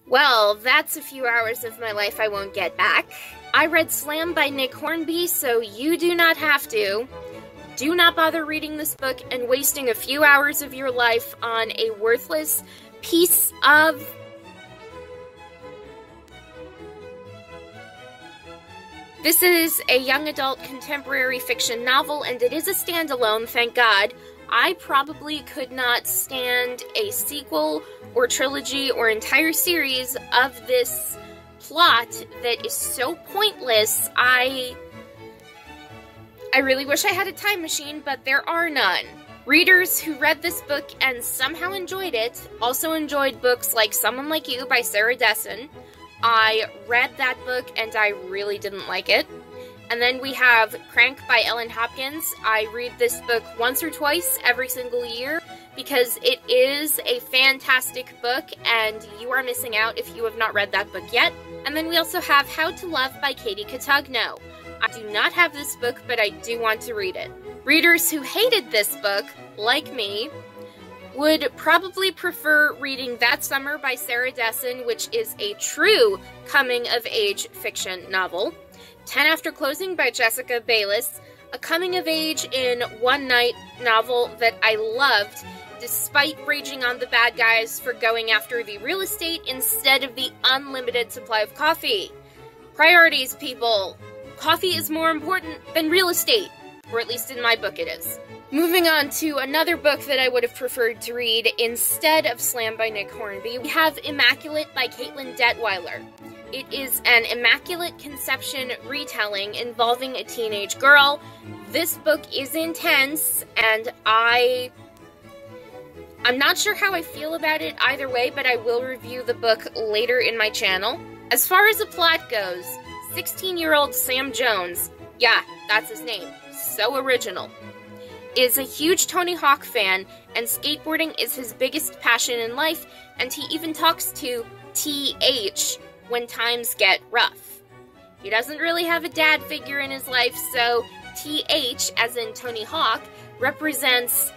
Well, that's a few hours of my life I won't get back. I read Slam by Nick Hornby, so you do not have to. Do not bother reading this book and wasting a few hours of your life on a worthless piece of... This is a young adult contemporary fiction novel, and it is a standalone, thank God. I probably could not stand a sequel or trilogy or entire series of this plot that is so pointless. I really wish I had a time machine, but there are none. Readers who read this book and somehow enjoyed it also enjoyed books like Someone Like You by Sarah Dessen. I read that book and I really didn't like it. And then we have Crank by Ellen Hopkins. I read this book once or twice every single year because it is a fantastic book and you are missing out if you have not read that book yet. And then we also have How to Love by Katie Catugno. I do not have this book, but I do want to read it. Readers who hated this book, like me, would probably prefer reading That Summer by Sarah Dessen, which is a true coming-of-age fiction novel. 10 After Closing by Jessica Bayliss, a coming-of-age in one night novel that I loved, despite raging on the bad guys for going after the real estate instead of the unlimited supply of coffee. Priorities, people. Coffee is more important than real estate, or at least in my book it is. Moving on to another book that I would have preferred to read instead of Slam by Nick Hornby, we have Immaculate by Caitlin Detweiler. It is an Immaculate Conception retelling involving a teenage girl. This book is intense, and I'm not sure how I feel about it either way, but I will review the book later in my channel. As far as the plot goes, 16-year-old Sam Jones, yeah, that's his name, so original, is a huge Tony Hawk fan, and skateboarding is his biggest passion in life, and he even talks to TH when times get rough. He doesn't really have a dad figure in his life, so TH, as in Tony Hawk, represents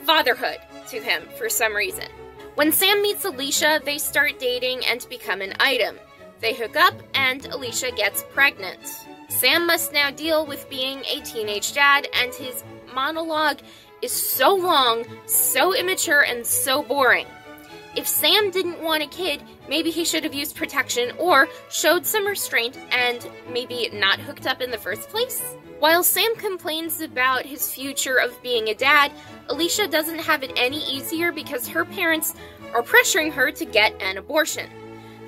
fatherhood to him for some reason. When Sam meets Alicia, they start dating and become an item. They hook up, and Alicia gets pregnant. Sam must now deal with being a teenage dad, and his monologue is so long, so immature, and so boring. If Sam didn't want a kid, maybe he should have used protection or showed some restraint and maybe not hooked up in the first place. While Sam complains about his future of being a dad, Alicia doesn't have it any easier because her parents are pressuring her to get an abortion.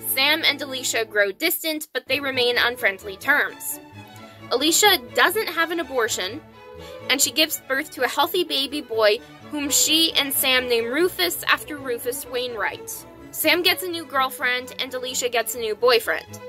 Sam and Alicia grow distant, but they remain on friendly terms. Alicia doesn't have an abortion, and she gives birth to a healthy baby boy whom she and Sam name Rufus after Rufus Wainwright. Sam gets a new girlfriend, and Alicia gets a new boyfriend.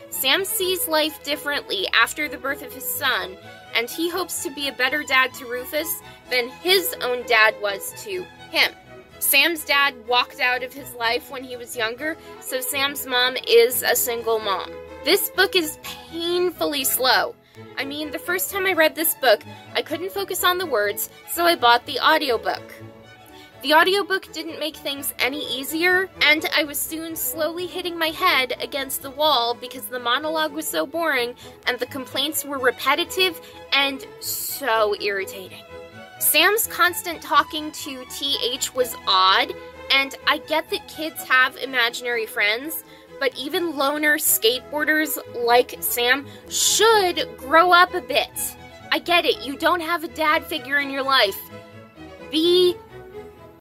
Sam sees life differently after the birth of his son, and he hopes to be a better dad to Rufus than his own dad was to him. Sam's dad walked out of his life when he was younger, so Sam's mom is a single mom. This book is painfully slow. I mean, the first time I read this book, I couldn't focus on the words, so I bought the audiobook. The audiobook didn't make things any easier, and I was soon slowly hitting my head against the wall because the monologue was so boring and the complaints were repetitive and so irritating. Sam's constant talking to TH was odd, and I get that kids have imaginary friends, but even loner skateboarders like Sam should grow up a bit. I get it, you don't have a dad figure in your life. Be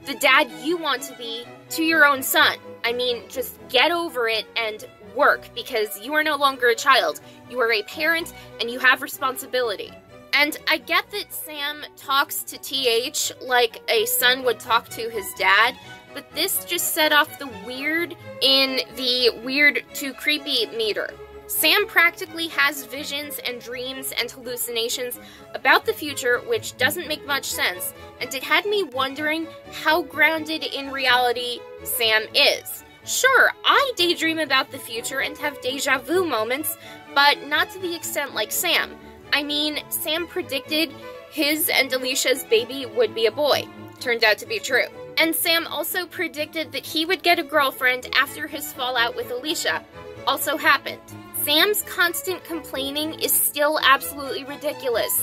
the dad you want to be to your own son. I mean, just get over it and work, because you are no longer a child. You are a parent, and you have responsibility. And I get that Sam talks to TH like a son would talk to his dad, but this just set off the weird in the weird to creepy meter. Sam practically has visions and dreams and hallucinations about the future, which doesn't make much sense, and it had me wondering how grounded in reality Sam is. Sure, I daydream about the future and have deja vu moments, but not to the extent like Sam. I mean, Sam predicted his and Alicia's baby would be a boy. Turned out to be true. And Sam also predicted that he would get a girlfriend after his fallout with Alicia. Also happened. Sam's constant complaining is still absolutely ridiculous.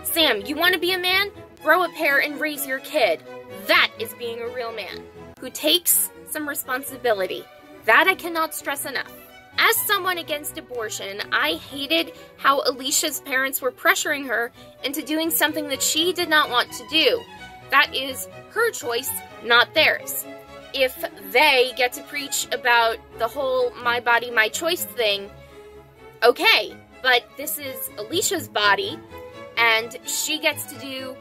Sam, you want to be a man? Grow a pair and raise your kid. That is being a real man, who takes some responsibility. That I cannot stress enough. As someone against abortion, I hated how Alicia's parents were pressuring her into doing something that she did not want to do. That is her choice, not theirs. If they get to preach about the whole my body, my choice thing, okay, but this is Alicia's body, and she gets to do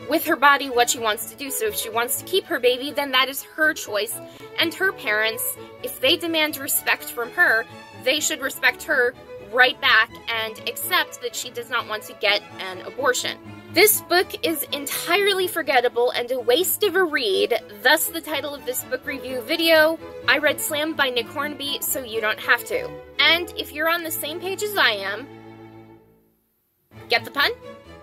with her body what she wants to do. So if she wants to keep her baby, then that is her choice. And her parents, if they demand respect from her, they should respect her right back and accept that she does not want to get an abortion. This book is entirely forgettable and a waste of a read, thus the title of this book review video. I read Slam by Nick Hornby, so you don't have to. And if you're on the same page as I am, get the pun?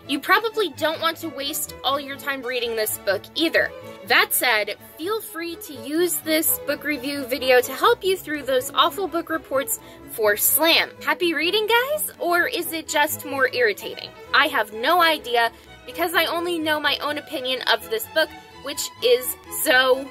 You probably don't want to waste all your time reading this book either. That said, feel free to use this book review video to help you through those awful book reports for Slam. Happy reading, guys? Or is it just more irritating? I have no idea, because I only know my own opinion of this book, which is so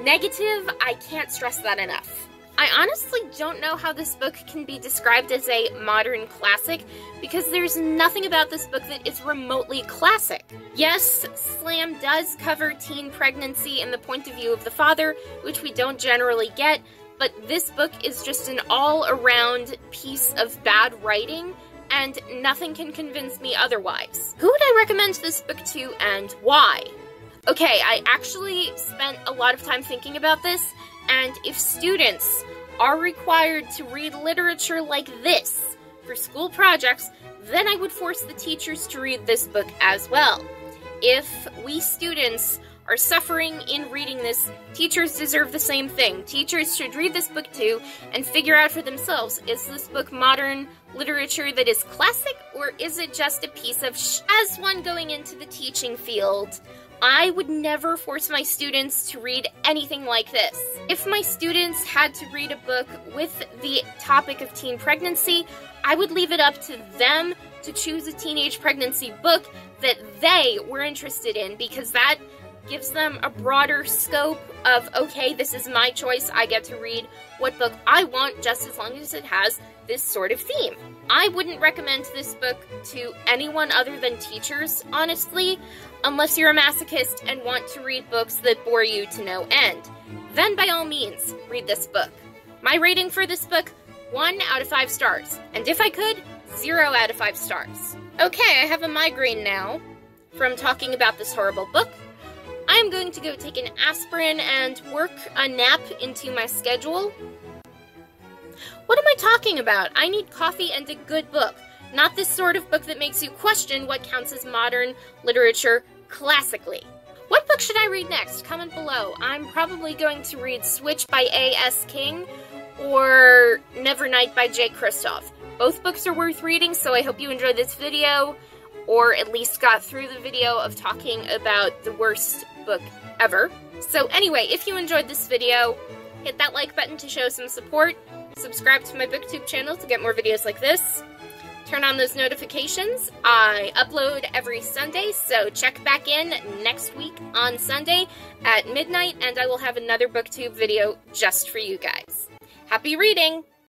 negative. I can't stress that enough. I honestly don't know how this book can be described as a modern classic, because there's nothing about this book that is remotely classic. Yes, Slam does cover teen pregnancy in the point of view of the father, which we don't generally get, but this book is just an all-around piece of bad writing, and nothing can convince me otherwise. Who would I recommend this book to, and why? Okay, I actually spent a lot of time thinking about this, and if students are required to read literature like this for school projects, then I would force the teachers to read this book as well. If we students are suffering in reading this, teachers deserve the same thing. Teachers should read this book too and figure out for themselves, is this book modern literature that is classic, or is it just a piece of As one going into the teaching field, I would never force my students to read anything like this. If my students had to read a book with the topic of teen pregnancy, I would leave it up to them to choose a teenage pregnancy book that they were interested in, because that gives them a broader scope of, okay, this is my choice, I get to read what book I want, just as long as it has this sort of theme. I wouldn't recommend this book to anyone other than teachers, honestly, unless you're a masochist and want to read books that bore you to no end. Then by all means, read this book. My rating for this book, 1 out of 5 stars. And if I could, 0 out of 5 stars. Okay, I have a migraine now from talking about this horrible book. I'm going to go take an aspirin and work a nap into my schedule. What am I talking about? I need coffee and a good book, not this sort of book that makes you question what counts as modern literature classically. What book should I read next? Comment below. I'm probably going to read Switch by A.S. King or Nevernight by J. Kristoff. Both books are worth reading, so I hope you enjoyed this video, or at least got through the video of talking about the worst book ever. So anyway, if you enjoyed this video, hit that like button to show some support, subscribe to my booktube channel to get more videos like this, turn on those notifications. I upload every Sunday, so check back in next week on Sunday at midnight, and I will have another booktube video just for you guys. Happy reading!